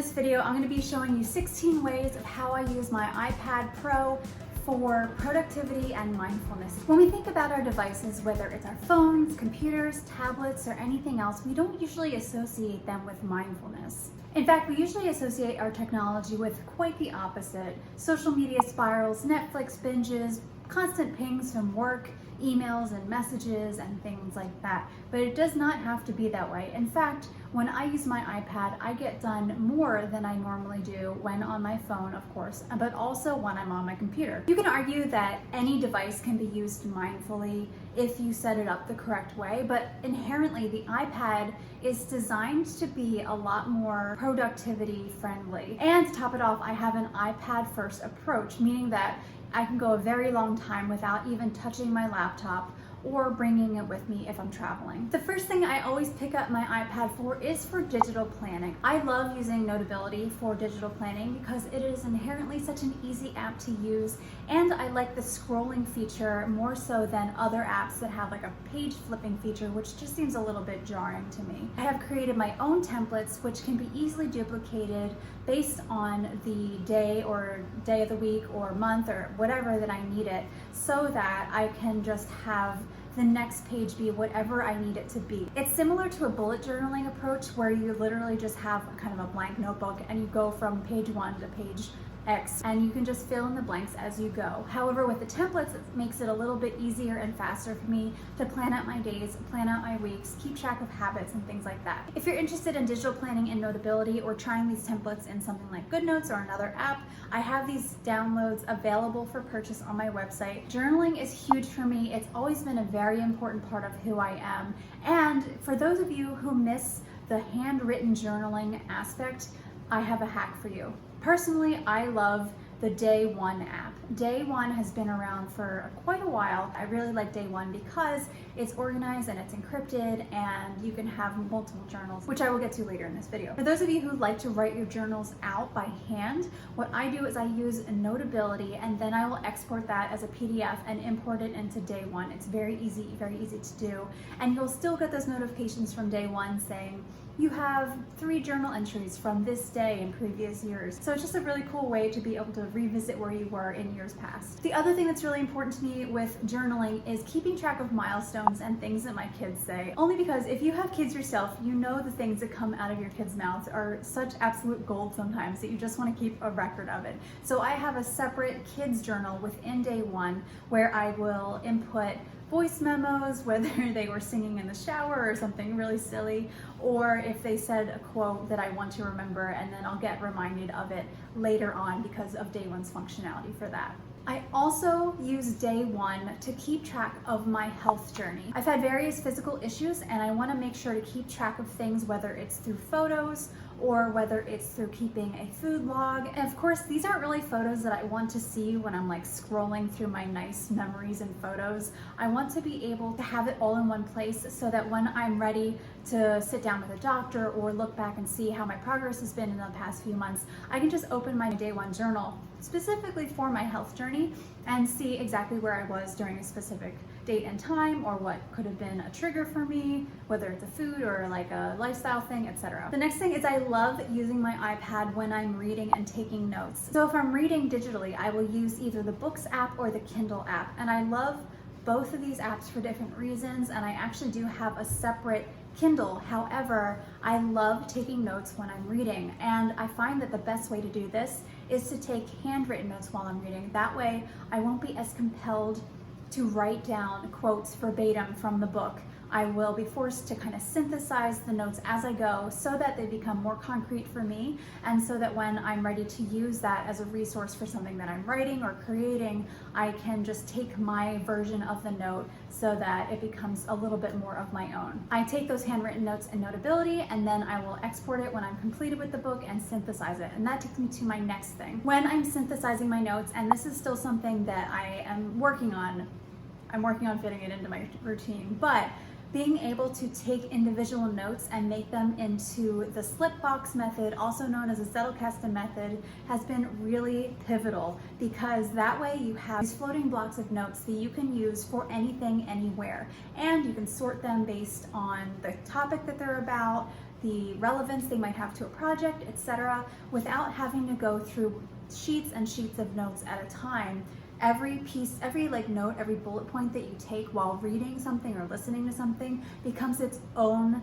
this video, I'm going to be showing you 16 ways of how I use my iPad Pro for productivity and mindfulness. When we think about our devices, whether it's our phones, computers, tablets, or anything else, we don't usually associate them with mindfulness. In fact, we usually associate our technology with quite the opposite. Social media spirals, Netflix binges, constant pings from work, emails and messages and things like that. But it does not have to be that way. In fact, when I use my iPad, I get done more than I normally do when on my phone, of course, but also when I'm on my computer. You can argue that any device can be used mindfully if you set it up the correct way, but inherently the iPad is designed to be a lot more productivity friendly. And to top it off, I have an iPad first approach, meaning that I can go a very long time without even touching my laptop or bringing it with me if I'm traveling. The first thing I always pick up my iPad for is for digital planning. I love using Notability for digital planning because it is inherently such an easy app to use, and I like the scrolling feature more so than other apps that have like a page flipping feature, which just seems a little bit jarring to me. I have created my own templates which can be easily duplicated based on the day or day of the week or month or whatever that I need it, so that I can just have the next page be whatever I need it to be. It's similar to a bullet journaling approach where you literally just have kind of a blank notebook and you go from page 1 to page X, and you can just fill in the blanks as you go. However, with the templates, it makes it a little bit easier and faster for me to plan out my days, plan out my weeks, keep track of habits and things like that. If you're interested in digital planning in Notability or trying these templates in something like GoodNotes or another app, I have these downloads available for purchase on my website. Journaling is huge for me. It's always been a very important part of who I am. And for those of you who miss the handwritten journaling aspect, I have a hack for you. Personally, I love the Day One app. Day One has been around for quite a while. I really like Day One because it's organized and it's encrypted and you can have multiple journals, which I will get to later in this video. For those of you who like to write your journals out by hand, what I do is I use Notability and then I will export that as a PDF and import it into Day One. It's very easy to do. And you'll still get those notifications from Day One saying, you have 3 journal entries from this day in previous years. So it's just a really cool way to be able to revisit where you were in years past. The other thing that's really important to me with journaling is keeping track of milestones and things that my kids say. Only because if you have kids yourself, you know the things that come out of your kids' mouths are such absolute gold sometimes that you just want to keep a record of it. So I have a separate kids journal within Day One where I will input voice memos, whether they were singing in the shower or something really silly, or if they said a quote that I want to remember, and then I'll get reminded of it later on because of Day One's functionality for that. I also use Day One to keep track of my health journey. I've had various physical issues and I want to make sure to keep track of things, whether it's through photos or whether it's through keeping a food log. And of course, these aren't really photos that I want to see when I'm like scrolling through my nice memories and photos. I want to be able to have it all in one place so that when I'm ready to sit down with a doctor or look back and see how my progress has been in the past few months, I can just open my Day One journal specifically for my health journey and see exactly where I was during a specific date and time, or what could have been a trigger for me, whether it's a food or like a lifestyle thing, etc. The next thing is I love using my iPad when I'm reading and taking notes. So if I'm reading digitally, I will use either the Books app or the Kindle app, and I love both of these apps for different reasons, and I actually do have a separate Kindle. However, I love taking notes when I'm reading, and I find that the best way to do this is to take handwritten notes while I'm reading. That way, I won't be as compelled to write down quotes verbatim from the book. I will be forced to kind of synthesize the notes as I go so that they become more concrete for me, and so that when I'm ready to use that as a resource for something that I'm writing or creating, I can just take my version of the note so that it becomes a little bit more of my own. I take those handwritten notes in Notability and then I will export it when I'm completed with the book and synthesize it. And that takes me to my next thing. When I'm synthesizing my notes, and this is still something that I am working on, fitting it into my routine, but being able to take individual notes and make them into the slip box method, also known as the Zettelkasten method, has been really pivotal, because that way you have these floating blocks of notes that you can use for anything, anywhere, and you can sort them based on the topic that they're about, the relevance they might have to a project, etc., without having to go through sheets and sheets of notes at a time. Every piece, every note, every bullet point that you take while reading something or listening to something becomes its own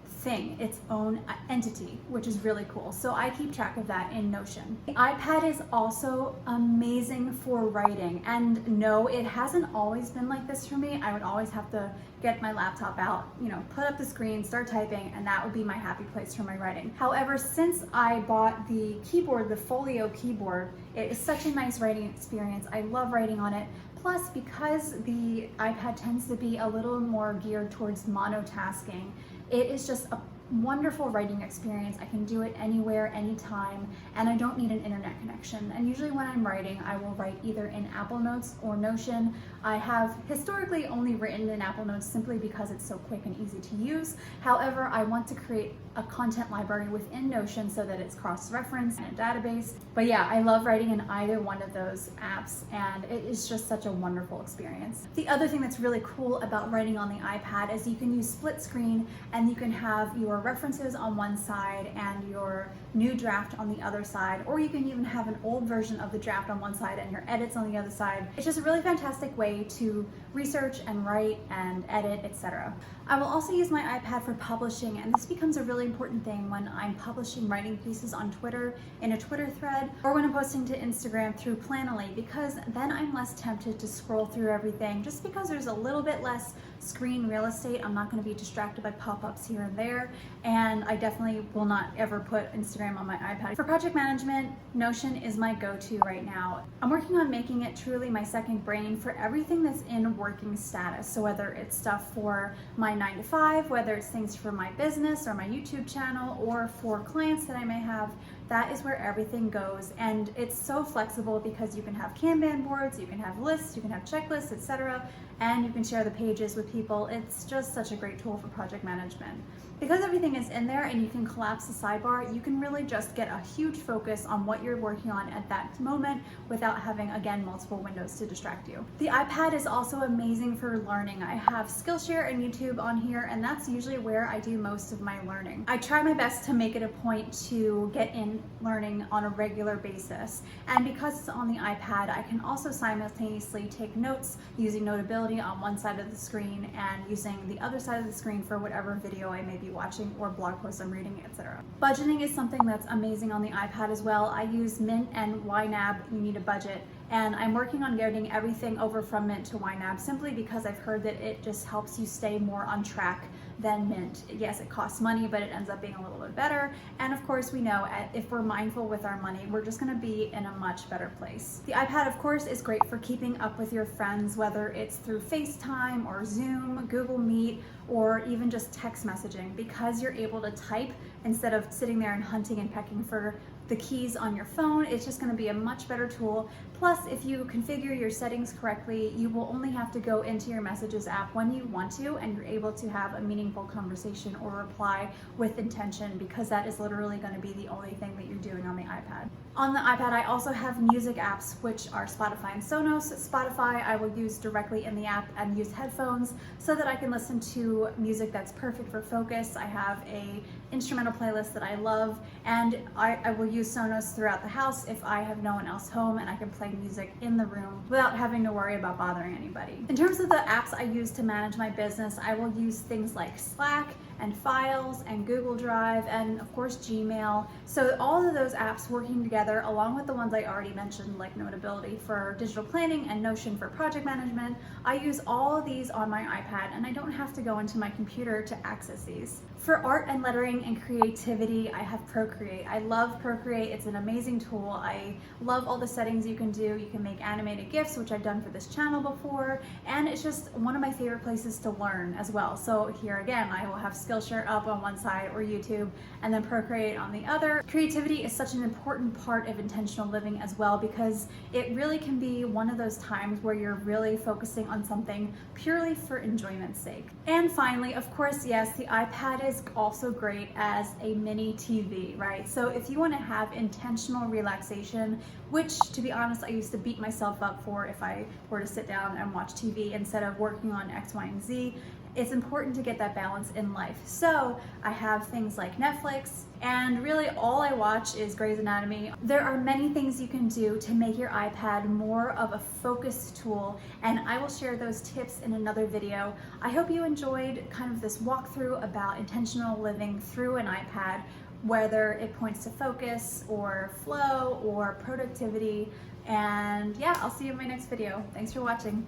thing, its own entity, which is really cool. So I keep track of that in Notion. The iPad is also amazing for writing, and no, it hasn't always been like this for me. I would always have to get my laptop out, put up the screen, start typing, and that would be my happy place for my writing. However, since I bought the keyboard, the Folio keyboard, it is such a nice writing experience. I love writing on it. Plus, because the iPad tends to be a little more geared towards monotasking, it is just a wonderful writing experience. I can do it anywhere, anytime, and I don't need an internet connection. And usually when I'm writing, I will write either in Apple Notes or Notion. I have historically only written in Apple Notes simply because it's so quick and easy to use. However, I want to create a content library within Notion so that it's cross-referenced in a database. But yeah, I love writing in either one of those apps, and it is just such a wonderful experience. The other thing that's really cool about writing on the iPad is you can use split screen, and you can have your references on one side and your new draft on the other side, or you can even have an old version of the draft on one side and your edits on the other side. It's just a really fantastic way to research and write and edit, etc. I will also use my iPad for publishing, and this becomes a really important thing when I'm publishing writing pieces on Twitter in a Twitter thread, or when I'm posting to Instagram through Planoly, because then I'm less tempted to scroll through everything just because there's a little bit less screen real estate. I'm not going to be distracted by pop-ups here and there, and I definitely will not ever put Instagram on my iPad. For project management, Notion is my go-to right now. I'm working on making it truly my second brain for everything that's in working status. So whether it's stuff for my 9 to 5, whether it's things for my business or my YouTube channel, or for clients that I may have, that is where everything goes. And it's so flexible because you can have Kanban boards, you can have lists, you can have checklists, etc., and you can share the pages with people. It's just such a great tool for project management. Because everything is in there and you can collapse the sidebar, you can really just get a huge focus on what you're working on at that moment without having, again, multiple windows to distract you. The iPad is also amazing for learning. I have Skillshare and YouTube on here, and that's usually where I do most of my learning. I try my best to make it a point to get in learning on a regular basis. And because it's on the iPad, I can also simultaneously take notes using Notability on one side of the screen and using the other side of the screen for whatever video I may be watching or blog posts I'm reading, etc. Budgeting is something that's amazing on the iPad as well. I use Mint and YNAB. You need a budget, and I'm working on getting everything over from Mint to YNAB simply because I've heard that it just helps you stay more on track than Mint. Yes, it costs money, but it ends up being a little bit better. And of course, we know if we're mindful with our money, we're just gonna be in a much better place. The iPad, of course, is great for keeping up with your friends, whether it's through FaceTime or Zoom, Google Meet, or even just text messaging, because you're able to type instead of sitting there and hunting and pecking for the keys on your phone. It's just going to be a much better tool. Plus, if you configure your settings correctly, you will only have to go into your Messages app when you want to, and you're able to have a meaningful conversation or reply with intention, because that is literally going to be the only thing that you're doing on the iPad. On the iPad, I also have music apps, which are Spotify and Sonos. Spotify I will use directly in the app and use headphones so that I can listen to music that's perfect for focus. I have a instrumental playlist that I love, and I will use Sonos throughout the house if I have no one else home, and I can play music in the room without having to worry about bothering anybody. In terms of the apps I use to manage my business, I will use things like Slack and Files and Google Drive and of course Gmail. So all of those apps working together, along with the ones I already mentioned like Notability for digital planning and Notion for project management, I use all of these on my iPad, and I don't have to go into my computer to access these. For art and lettering and creativity, I have Procreate. I love Procreate. It's an amazing tool. I love all the settings you can do. You can make animated GIFs, which I've done for this channel before, and it's just one of my favorite places to learn as well. So here again, I will have Skillshare up on one side or YouTube, and then Procreate on the other. Creativity is such an important part of intentional living as well, because it really can be one of those times where you're really focusing on something purely for enjoyment's sake. And finally, of course, yes, the iPad is also great as a mini TV, right? So if you want to have intentional relaxation, which to be honest, I used to beat myself up for if I were to sit down and watch TV instead of working on X, Y, and Z, it's important to get that balance in life. So I have things like Netflix, and really all I watch is Grey's Anatomy. There are many things you can do to make your iPad more of a focus tool, and I will share those tips in another video. I hope you enjoyed kind of this walkthrough about intentional living through an iPad, whether it points to focus or flow or productivity. And yeah, I'll see you in my next video. Thanks for watching.